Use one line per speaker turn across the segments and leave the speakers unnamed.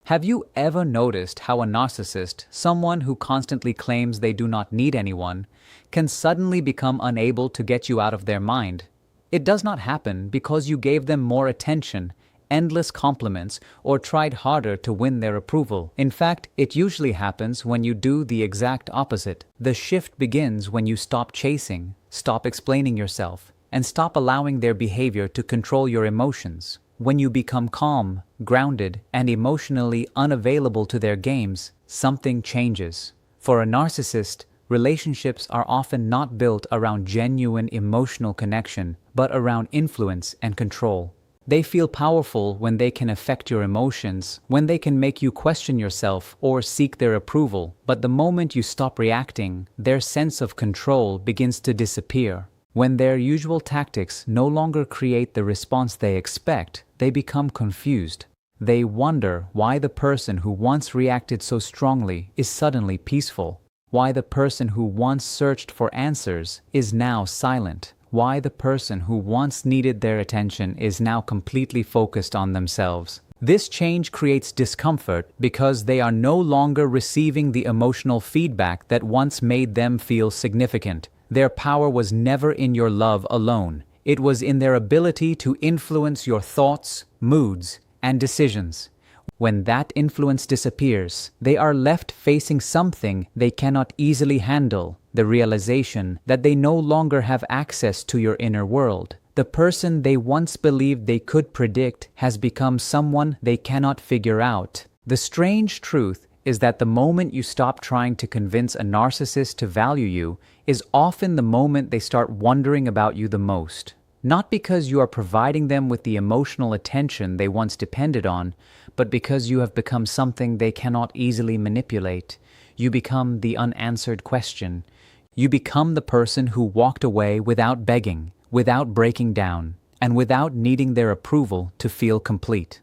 Have you ever noticed how a narcissist, someone who constantly claims they do not need anyone, can suddenly become unable to get you out of their mind? It does not happen because you gave them more attention, endless compliments, or tried harder to win their approval. In fact, it usually happens when you do the exact opposite. The shift begins when you stop chasing, stop explaining yourself, and stop allowing their behavior to control your emotions. When you become calm, grounded, and emotionally unavailable to their games, something changes. For a narcissist, relationships are often not built around genuine emotional connection, but around influence and control. They feel powerful when they can affect your emotions, when they can make you question yourself or seek their approval. But the moment you stop reacting, their sense of control begins to disappear. When their usual tactics no longer create the response they expect, they become confused. They wonder why the person who once reacted so strongly is suddenly peaceful, why the person who once searched for answers is now silent, why the person who once needed their attention is now completely focused on themselves. This change creates discomfort because they are no longer receiving the emotional feedback that once made them feel significant. Their power was never in your love alone. It was in their ability to influence your thoughts, moods, and decisions. When that influence disappears, they are left facing something they cannot easily handle, the realization that they no longer have access to your inner world. The person they once believed they could predict has become someone they cannot figure out. The strange truth is that the moment you stop trying to convince a narcissist to value you is often the moment they start wondering about you the most. Not because you are providing them with the emotional attention they once depended on, but because you have become something they cannot easily manipulate. You become the unanswered question. You become the person who walked away without begging, without breaking down, and without needing their approval to feel complete.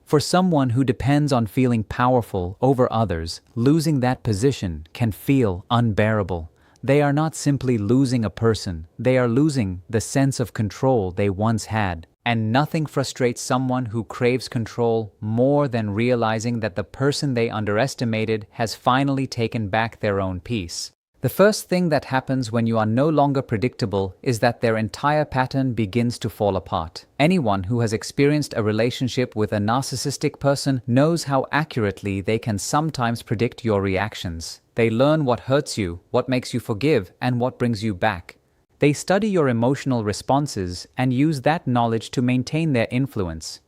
For someone who depends on feeling powerful over others, losing that position can feel unbearable. They are not simply losing a person, they are losing the sense of control they once had. And nothing frustrates someone who craves control more than realizing that the person they underestimated has finally taken back their own peace. The first thing that happens when you are no longer predictable is that their entire pattern begins to fall apart. Anyone who has experienced a relationship with a narcissistic person knows how accurately they can sometimes predict your reactions. They learn what hurts you, what makes you forgive, and what brings you back. They study your emotional responses and use that knowledge to maintain their influence.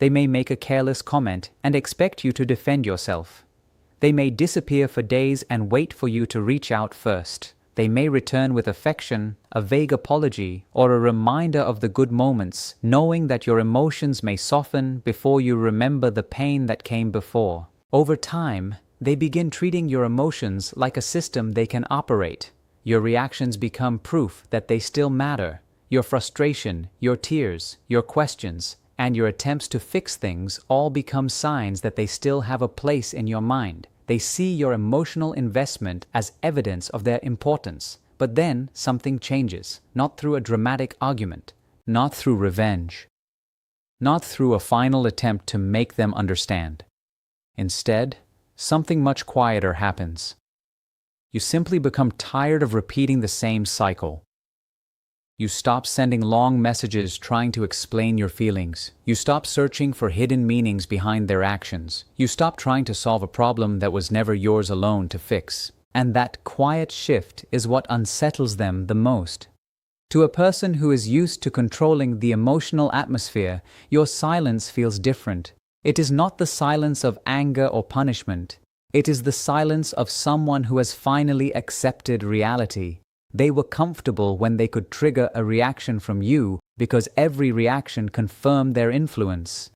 They may make a careless comment and expect you to defend yourself. They may disappear for days and wait for you to reach out first. They may return with affection, a vague apology, or a reminder of the good moments, knowing that your emotions may soften before you remember the pain that came before. Over time, they begin treating your emotions like a system they can operate. Your reactions become proof that they still matter. Your frustration, your tears, your questions, and your attempts to fix things all become signs that they still have a place in your mind. They see your emotional investment as evidence of their importance. But then something changes, not through a dramatic argument, not through revenge, not through a final attempt to make them understand. Instead, something much quieter happens. You simply become tired of repeating the same cycle. You stop sending long messages trying to explain your feelings. You stop searching for hidden meanings behind their actions. You stop trying to solve a problem that was never yours alone to fix. And that quiet shift is what unsettles them the most. To a person who is used to controlling the emotional atmosphere, your silence feels different. It is not the silence of anger or punishment. It is the silence of someone who has finally accepted reality. They were comfortable when they could trigger a reaction from you because every reaction confirmed their influence.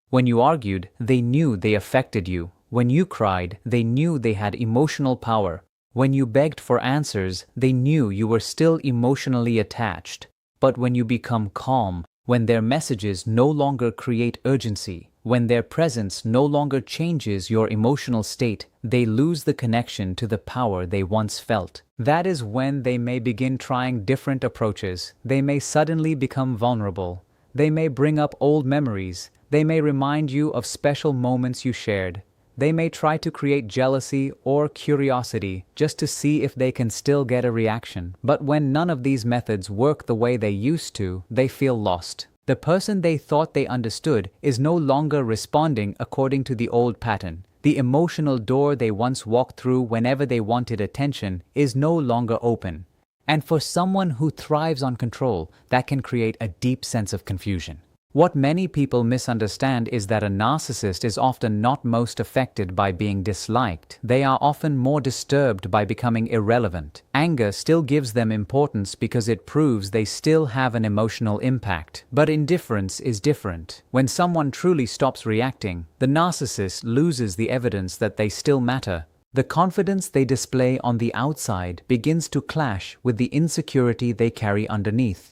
When you argued, they knew they affected you. When you cried, they knew they had emotional power. When you begged for answers, they knew you were still emotionally attached. But when you become calm, when their messages no longer create urgency, when their presence no longer changes your emotional state, they lose the connection to the power they once felt. That is when they may begin trying different approaches. They may suddenly become vulnerable. They may bring up old memories. They may remind you of special moments you shared. They may try to create jealousy or curiosity just to see if they can still get a reaction, but when none of these methods work the way they used to, they feel lost. The person they thought they understood is no longer responding according to the old pattern. The emotional door they once walked through whenever they wanted attention is no longer open. And for someone who thrives on control, that can create a deep sense of confusion. What many people misunderstand is that a narcissist is often not most affected by being disliked. They are often more disturbed by becoming irrelevant. Anger still gives them importance because it proves they still have an emotional impact. But indifference is different. When someone truly stops reacting, the narcissist loses the evidence that they still matter. The confidence they display on the outside begins to clash with the insecurity they carry underneath.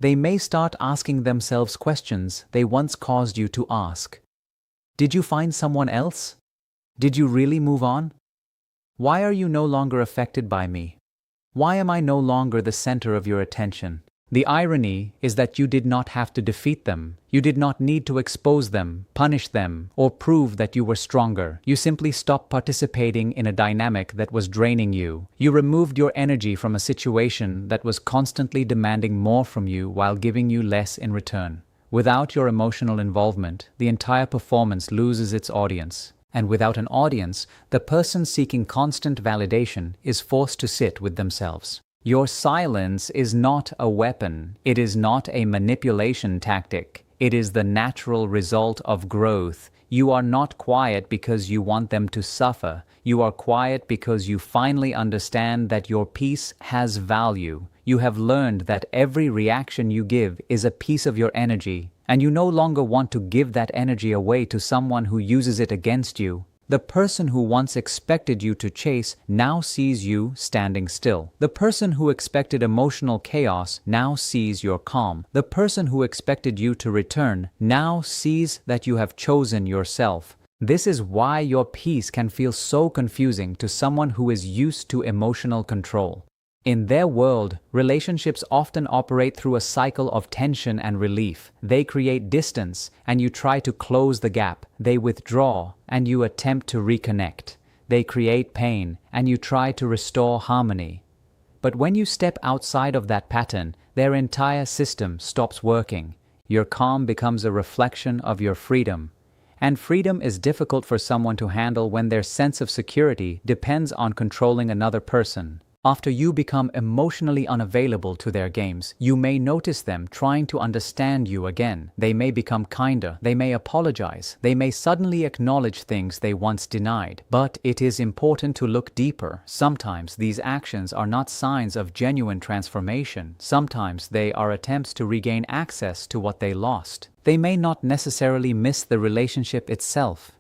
They may start asking themselves questions they once caused you to ask. Did you find someone else? Did you really move on? Why are you no longer affected by me? Why am I no longer the center of your attention? The irony is that you did not have to defeat them. You did not need to expose them, punish them, or prove that you were stronger. You simply stopped participating in a dynamic that was draining you. You removed your energy from a situation that was constantly demanding more from you while giving you less in return. Without your emotional involvement, the entire performance loses its audience. And without an audience, the person seeking constant validation is forced to sit with themselves. Your silence is not a weapon. It is not a manipulation tactic. It is the natural result of growth. You are not quiet because you want them to suffer. You are quiet because you finally understand that your peace has value. You have learned that every reaction you give is a piece of your energy, and you no longer want to give that energy away to someone who uses it against you. The person who once expected you to chase now sees you standing still. The person who expected emotional chaos now sees your calm. The person who expected you to return now sees that you have chosen yourself. This is why your peace can feel so confusing to someone who is used to emotional control. In their world, relationships often operate through a cycle of tension and relief. They create distance, and you try to close the gap. They withdraw, and you attempt to reconnect. They create pain, and you try to restore harmony. But when you step outside of that pattern, their entire system stops working. Your calm becomes a reflection of your freedom. And freedom is difficult for someone to handle when their sense of security depends on controlling another person. After you become emotionally unavailable to their games, you may notice them trying to understand you again. They may become kinder, they may apologize, they may suddenly acknowledge things they once denied. But it is important to look deeper. Sometimes these actions are not signs of genuine transformation. Sometimes they are attempts to regain access to what they lost. They may not necessarily miss the relationship itself.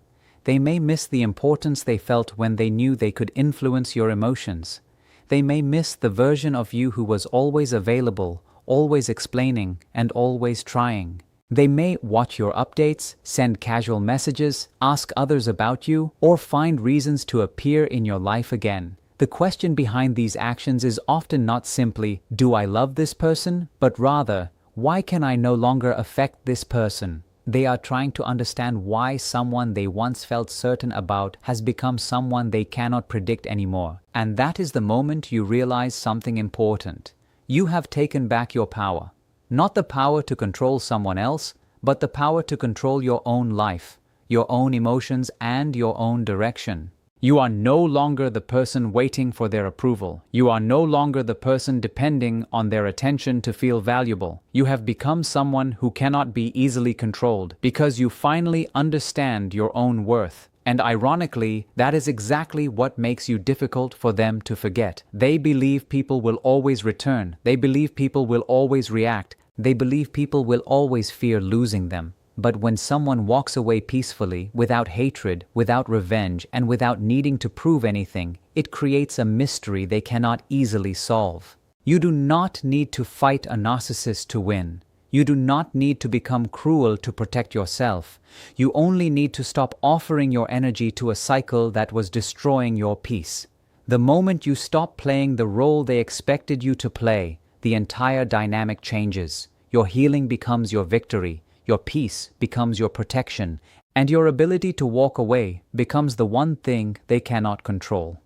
They may miss the importance they felt when they knew they could influence your emotions. They may miss the version of you who was always available, always explaining, and always trying. They may watch your updates, send casual messages, ask others about you, or find reasons to appear in your life again. The question behind these actions is often not simply, "Do I love this person?" but rather, "Why can I no longer affect this person?" They are trying to understand why someone they once felt certain about has become someone they cannot predict anymore. And that is the moment you realize something important. You have taken back your power. Not the power to control someone else, but the power to control your own life, your own emotions, and your own direction. You are no longer the person waiting for their approval. You are no longer the person depending on their attention to feel valuable. You have become someone who cannot be easily controlled because you finally understand your own worth. And ironically, that is exactly what makes you difficult for them to forget. They believe people will always return. They believe people will always react. They believe people will always fear losing them. But when someone walks away peacefully, without hatred, without revenge, and without needing to prove anything, it creates a mystery they cannot easily solve. You do not need to fight a narcissist to win. You do not need to become cruel to protect yourself. You only need to stop offering your energy to a cycle that was destroying your peace. The moment you stop playing the role they expected you to play, the entire dynamic changes. Your healing becomes your victory. Your peace becomes your protection, And your ability to walk away becomes the one thing they cannot control.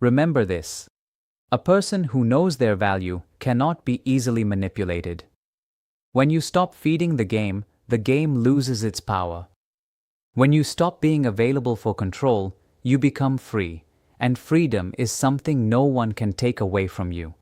Remember this: a person who knows their value cannot be easily manipulated. When you stop feeding the game loses its power. When you stop being available for control, you become free, and freedom is something no one can take away from you.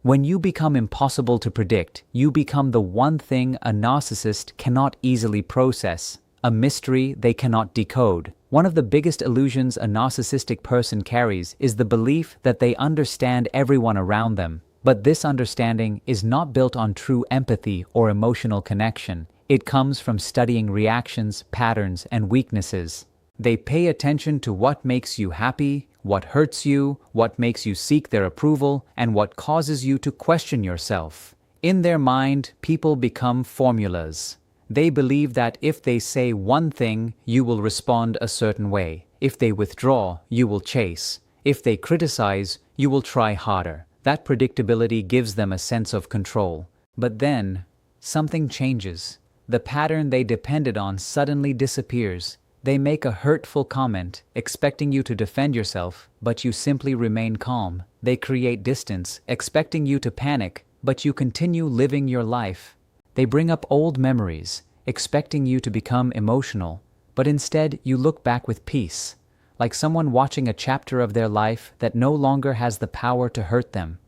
When you become impossible to predict, you become the one thing a narcissist cannot easily process, a mystery they cannot decode. One of the biggest illusions a narcissistic person carries is the belief that they understand everyone around them. But this understanding is not built on true empathy or emotional connection. It comes from studying reactions, patterns, and weaknesses. They pay attention to what makes you happy, what hurts you, what makes you seek their approval, and what causes you to question yourself. In their mind, people become formulas. They believe that if they say one thing, you will respond a certain way. If they withdraw, you will chase. If they criticize, you will try harder. That predictability gives them a sense of control. But then, something changes. The pattern they depended on suddenly disappears. They make a hurtful comment, expecting you to defend yourself, but you simply remain calm. They create distance, expecting you to panic, but you continue living your life. They bring up old memories, expecting you to become emotional, but instead you look back with peace, like someone watching a chapter of their life that no longer has the power to hurt them.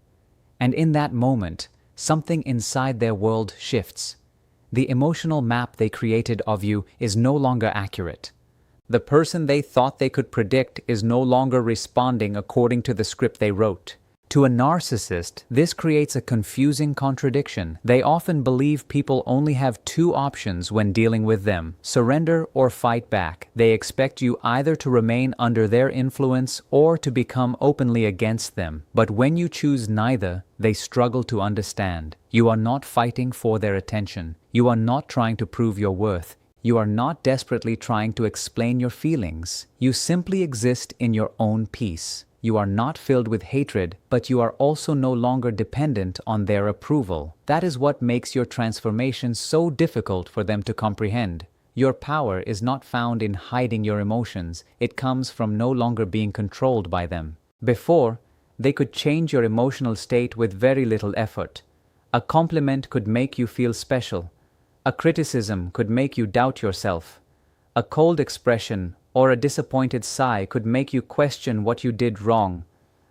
And in that moment, something inside their world shifts. The emotional map they created of you is no longer accurate. The person they thought they could predict is no longer responding according to the script they wrote. To a narcissist, this creates a confusing contradiction. They often believe people only have two options when dealing with them: surrender or fight back. They expect you either to remain under their influence or to become openly against them. But when you choose neither, they struggle to understand. You are not fighting for their attention. You are not trying to prove your worth. You are not desperately trying to explain your feelings. You simply exist in your own peace. You are not filled with hatred, but you are also no longer dependent on their approval. That is what makes your transformation so difficult for them to comprehend. Your power is not found in hiding your emotions. It comes from no longer being controlled by them. Before, they could change your emotional state with very little effort. A compliment could make you feel special. A criticism could make you doubt yourself. A cold expression or a disappointed sigh could make you question what you did wrong.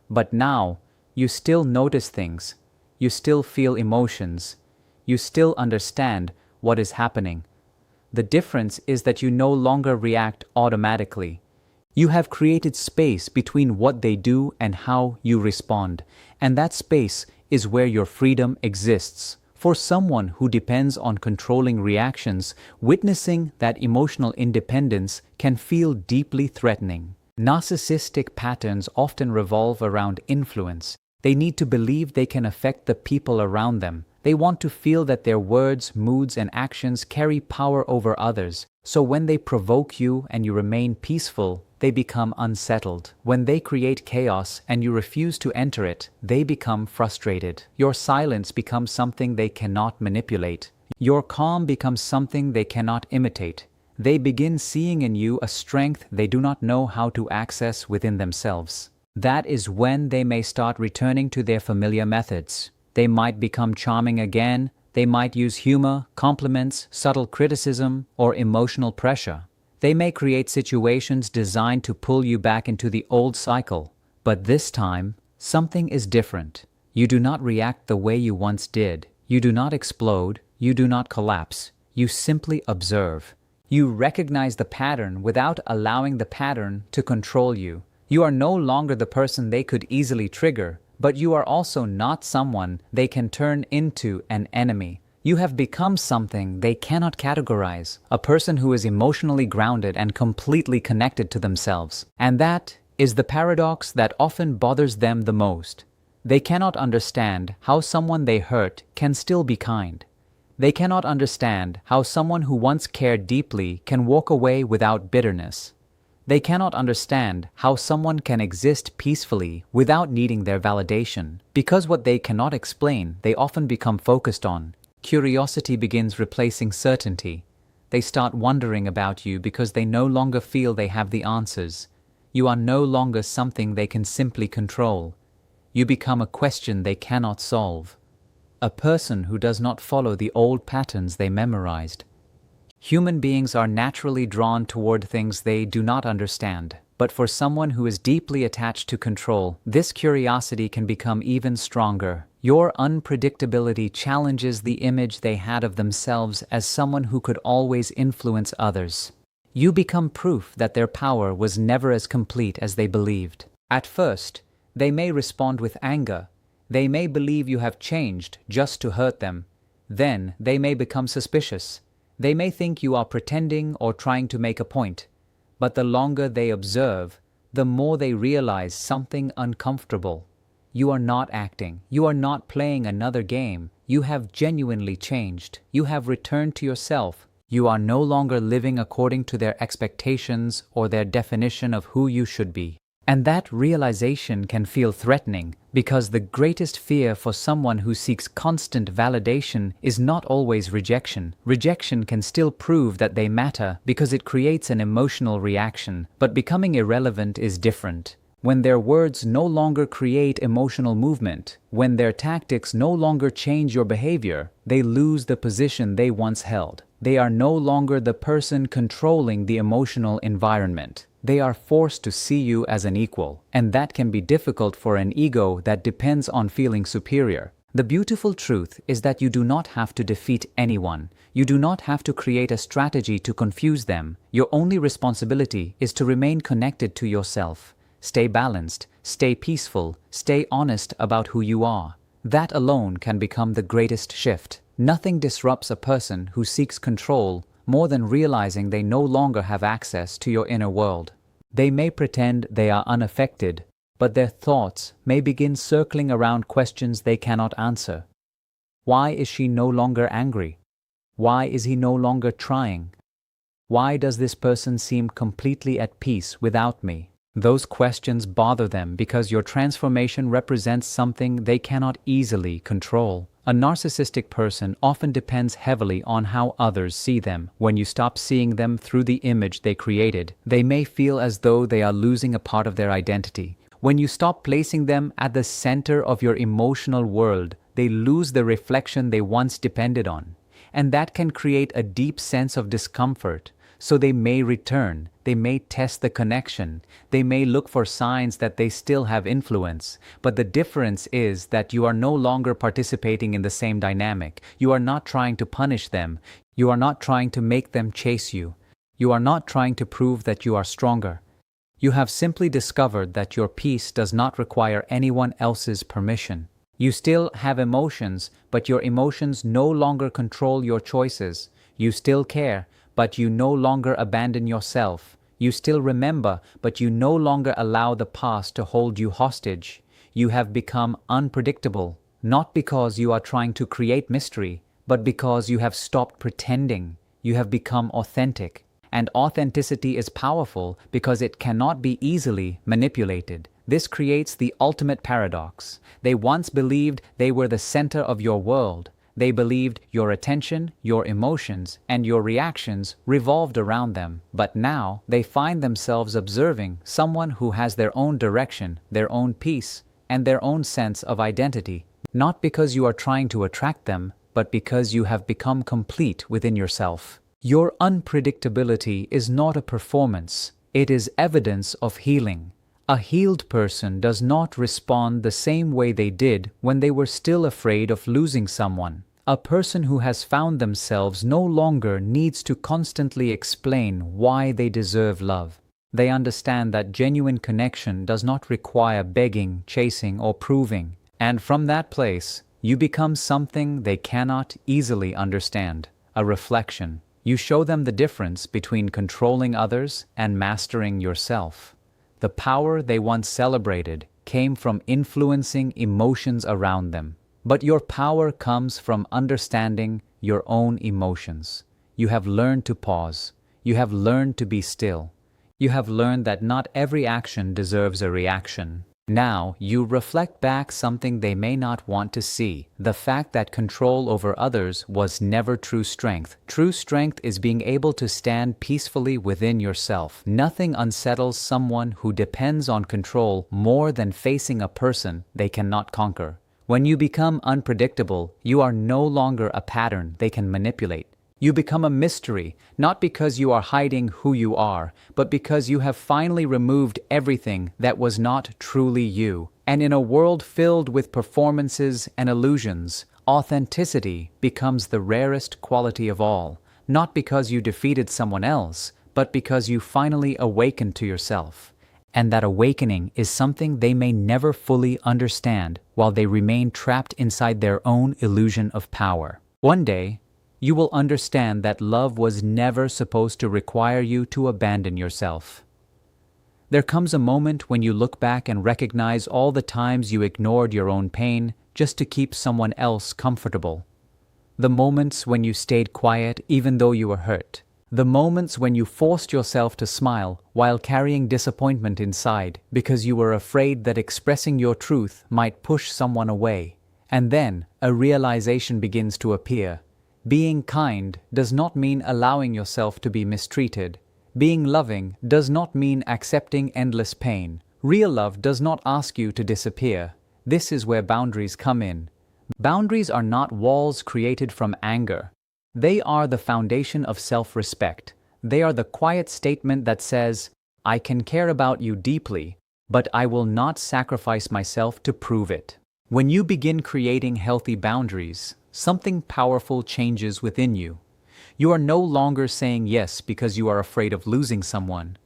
But now, you still notice things. You still feel emotions. You still understand what is happening. The difference is that you no longer react automatically. You have created space between what they do and how you respond, and that space is where your freedom exists. For someone who depends on controlling reactions, witnessing that emotional independence can feel deeply threatening. Narcissistic patterns often revolve around influence. They need to believe they can affect the people around them. They want to feel that their words, moods, and actions carry power over others. So when they provoke you and you remain peaceful, they become unsettled. When they create chaos and you refuse to enter it, they become frustrated. Your silence becomes something they cannot manipulate. Your calm becomes something they cannot imitate. They begin seeing in you a strength they do not know how to access within themselves. That is when they may start returning to their familiar methods. They might become charming again. They might use humor, compliments, subtle criticism, or emotional pressure. They may create situations designed to pull you back into the old cycle. But this time, something is different. You do not react the way you once did. You do not explode. You do not collapse. You simply observe. You recognize the pattern without allowing the pattern to control you. You are no longer the person they could easily trigger, but you are also not someone they can turn into an enemy. You have become something they cannot categorize, a person who is emotionally grounded and completely connected to themselves. And that is the paradox that often bothers them the most. They cannot understand how someone they hurt can still be kind. They cannot understand how someone who once cared deeply can walk away without bitterness. They cannot understand how someone can exist peacefully without needing their validation. Because what they cannot explain, they often become focused on. Curiosity begins replacing certainty. They start wondering about you because they no longer feel they have the answers. You are no longer something they can simply control. You become a question they cannot solve. A person who does not follow the old patterns they memorized. Human beings are naturally drawn toward things they do not understand, but for someone who is deeply attached to control, this curiosity can become even stronger. Your unpredictability challenges the image they had of themselves as someone who could always influence others. You become proof that their power was never as complete as they believed. At first, they may respond with anger. They may believe you have changed just to hurt them. Then they may become suspicious. They may think you are pretending or trying to make a point. But the longer they observe, the more they realize something uncomfortable. You are not acting. You are not playing another game. You have genuinely changed. You have returned to yourself. You are no longer living according to their expectations or their definition of who you should be. And that realization can feel threatening, because the greatest fear for someone who seeks constant validation is not always rejection. Rejection can still prove that they matter because it creates an emotional reaction, but becoming irrelevant is different. When their words no longer create emotional movement, when their tactics no longer change your behavior, they lose the position they once held. They are no longer the person controlling the emotional environment. They are forced to see you as an equal, and that can be difficult for an ego that depends on feeling superior. The beautiful truth is that you do not have to defeat anyone. You do not have to create a strategy to confuse them. Your only responsibility is to remain connected to yourself. Stay balanced, stay peaceful, stay honest about who you are. That alone can become the greatest shift. Nothing disrupts a person who seeks control more than realizing they no longer have access to your inner world. They may pretend they are unaffected, but their thoughts may begin circling around questions they cannot answer. Why is she no longer angry? Why is he no longer trying? Why does this person seem completely at peace without me? Those questions bother them because your transformation represents something they cannot easily control. A narcissistic person often depends heavily on how others see them. When you stop seeing them through the image they created, they may feel as though they are losing a part of their identity. When you stop placing them at the center of your emotional world, they lose the reflection they once depended on. And that can create a deep sense of discomfort. So they may return, they may test the connection, they may look for signs that they still have influence, but the difference is that you are no longer participating in the same dynamic. You are not trying to punish them. You are not trying to make them chase you. You are not trying to prove that you are stronger. You have simply discovered that your peace does not require anyone else's permission. You still have emotions, but your emotions no longer control your choices. You still care, but you no longer abandon yourself. You still remember, but you no longer allow the past to hold you hostage. You have become unpredictable, not because you are trying to create mystery, but because you have stopped pretending. You have become authentic. And authenticity is powerful because it cannot be easily manipulated. This creates the ultimate paradox. They once believed they were the center of your world. They believed your attention, your emotions, and your reactions revolved around them. But now they find themselves observing someone who has their own direction, their own peace, and their own sense of identity. Not because you are trying to attract them, but because you have become complete within yourself. Your unpredictability is not a performance. It is evidence of healing. A healed person does not respond the same way they did when they were still afraid of losing someone. A person who has found themselves no longer needs to constantly explain why they deserve love. They understand that genuine connection does not require begging, chasing, or proving. And from that place, you become something they cannot easily understand, a reflection. You show them the difference between controlling others and mastering yourself. The power they once celebrated came from influencing emotions around them. But your power comes from understanding your own emotions. You have learned to pause. You have learned to be still. You have learned that not every action deserves a reaction. Now, you reflect back something they may not want to see: the fact that control over others was never true strength. True strength is being able to stand peacefully within yourself. Nothing unsettles someone who depends on control more than facing a person they cannot conquer. When you become unpredictable, you are no longer a pattern they can manipulate. You become a mystery, not because you are hiding who you are, but because you have finally removed everything that was not truly you. And in a world filled with performances and illusions, authenticity becomes the rarest quality of all, not because you defeated someone else, but because you finally awakened to yourself. And that awakening is something they may never fully understand while they remain trapped inside their own illusion of power. One day, you will understand that love was never supposed to require you to abandon yourself. There comes a moment when you look back and recognize all the times you ignored your own pain just to keep someone else comfortable. The moments when you stayed quiet even though you were hurt. The moments when you forced yourself to smile while carrying disappointment inside because you were afraid that expressing your truth might push someone away. And then a realization begins to appear. Being kind does not mean allowing yourself to be mistreated. Being loving does not mean accepting endless pain. Real love does not ask you to disappear. This is where boundaries come in. Boundaries are not walls created from anger. They are the foundation of self-respect. They are the quiet statement that says, "I can care about you deeply, but I will not sacrifice myself to prove it." When you begin creating healthy boundaries, something powerful changes within you. You are no longer saying yes because you are afraid of losing someone.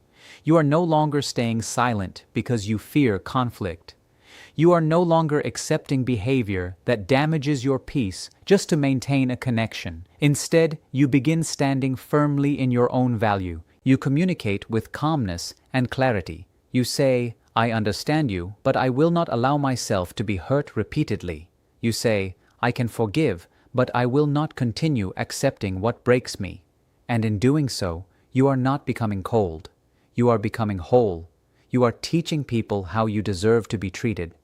You are no longer staying silent because you fear conflict. You are no longer accepting behavior that damages your peace just to maintain a connection. Instead, you begin standing firmly in your own value. You communicate with calmness and clarity. You say, "I understand you, but I will not allow myself to be hurt repeatedly." You say, "I can forgive, but I will not continue accepting what breaks me." And in doing so, you are not becoming cold. You are becoming whole. You are teaching people how you deserve to be treated.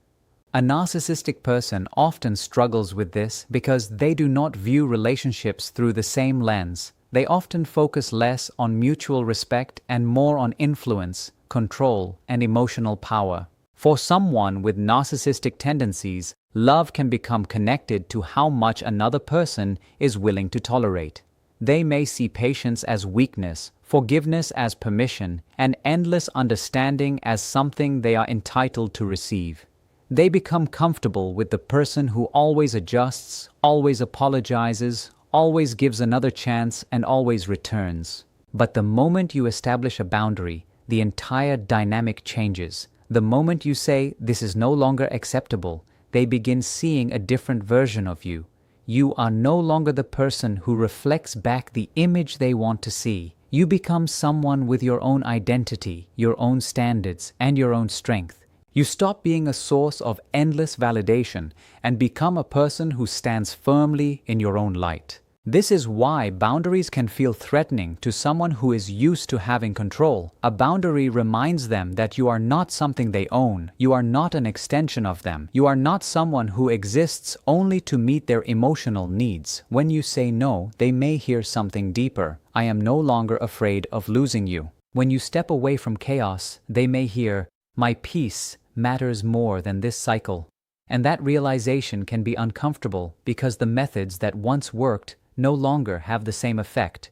A narcissistic person often struggles with this because they do not view relationships through the same lens. They often focus less on mutual respect and more on influence, control, and emotional power. For someone with narcissistic tendencies, love can become connected to how much another person is willing to tolerate. They may see patience as weakness, forgiveness as permission, and endless understanding as something they are entitled to receive. They become comfortable with the person who always adjusts, always apologizes, always gives another chance, and always returns. But the moment you establish a boundary, the entire dynamic changes. The moment you say, "This is no longer acceptable," they begin seeing a different version of you. You are no longer the person who reflects back the image they want to see. You become someone with your own identity, your own standards, and your own strength. You stop being a source of endless validation and become a person who stands firmly in your own light. This is why boundaries can feel threatening to someone who is used to having control. A boundary reminds them that you are not something they own. You are not an extension of them. You are not someone who exists only to meet their emotional needs. When you say no, they may hear something deeper. "I am no longer afraid of losing you." When you step away from chaos, they may hear, "My peace matters more than this cycle." And that realization can be uncomfortable because the methods that once worked no longer have the same effect.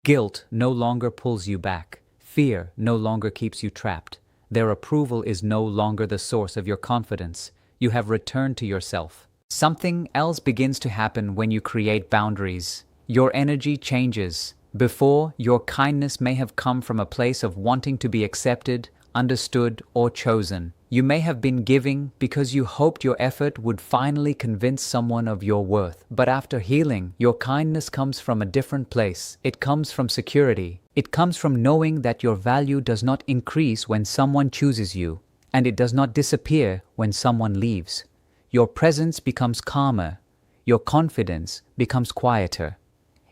Guilt no longer pulls you back. Fear no longer keeps you trapped. Their approval is no longer the source of your confidence. You have returned to yourself. Something else begins to happen when you create boundaries. Your energy changes. Before, your kindness may have come from a place of wanting to be accepted, understood, or chosen. You may have been giving because you hoped your effort would finally convince someone of your worth. But after healing, your kindness comes from a different place. It comes from security. It comes from knowing that your value does not increase when someone chooses you, and it does not disappear when someone leaves. Your presence becomes calmer. Your confidence becomes quieter.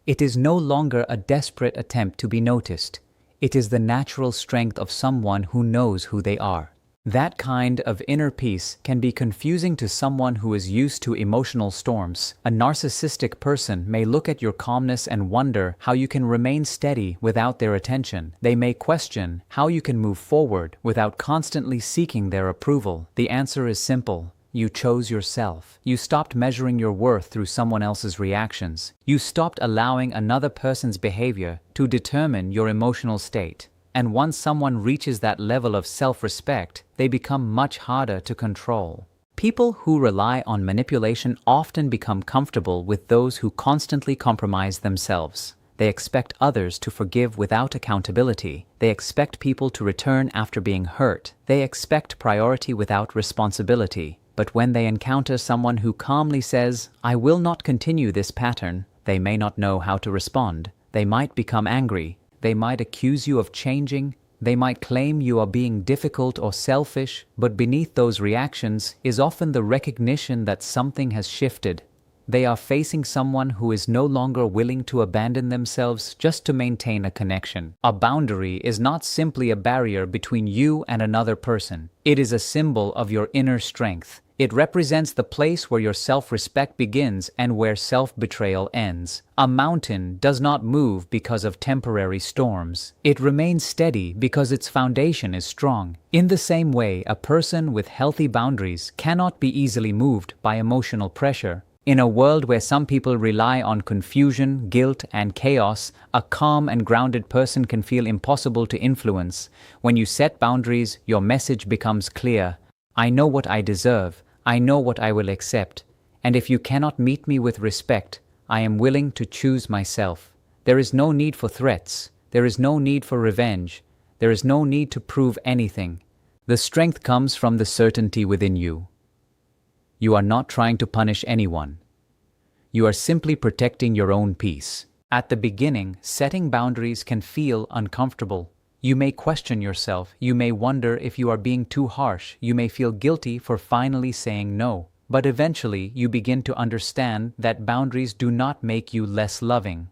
It is no longer a desperate attempt to be noticed. It is the natural strength of someone who knows who they are. That kind of inner peace can be confusing to someone who is used to emotional storms. A narcissistic person may look at your calmness and wonder how you can remain steady without their attention. They may question how you can move forward without constantly seeking their approval. The answer is simple. You chose yourself. You stopped measuring your worth through someone else's reactions. You stopped allowing another person's behavior to determine your emotional state. And once someone reaches that level of self-respect, they become much harder to control. People who rely on manipulation often become comfortable with those who constantly compromise themselves. They expect others to forgive without accountability. They expect people to return after being hurt. They expect priority without responsibility. But when they encounter someone who calmly says, "I will not continue this pattern," they may not know how to respond. They might become angry. They might accuse you of changing. They might claim you are being difficult or selfish, but beneath those reactions is often the recognition that something has shifted. They are facing someone who is no longer willing to abandon themselves just to maintain a connection. A boundary is not simply a barrier between you and another person. It is a symbol of your inner strength. It represents the place where your self-respect begins and where self-betrayal ends. A mountain does not move because of temporary storms. It remains steady because its foundation is strong. In the same way, a person with healthy boundaries cannot be easily moved by emotional pressure. In a world where some people rely on confusion, guilt, and chaos, a calm and grounded person can feel impossible to influence. When you set boundaries, your message becomes clear. I know what I deserve. I know what I will accept. And if you cannot meet me with respect, I am willing to choose myself. There is no need for threats. There is no need for revenge. There is no need to prove anything. The strength comes from the certainty within you. You are not trying to punish anyone. You are simply protecting your own peace. At the beginning, setting boundaries can feel uncomfortable. You may question yourself. You may wonder if you are being too harsh. You may feel guilty for finally saying no. But eventually, you begin to understand that boundaries do not make you less loving.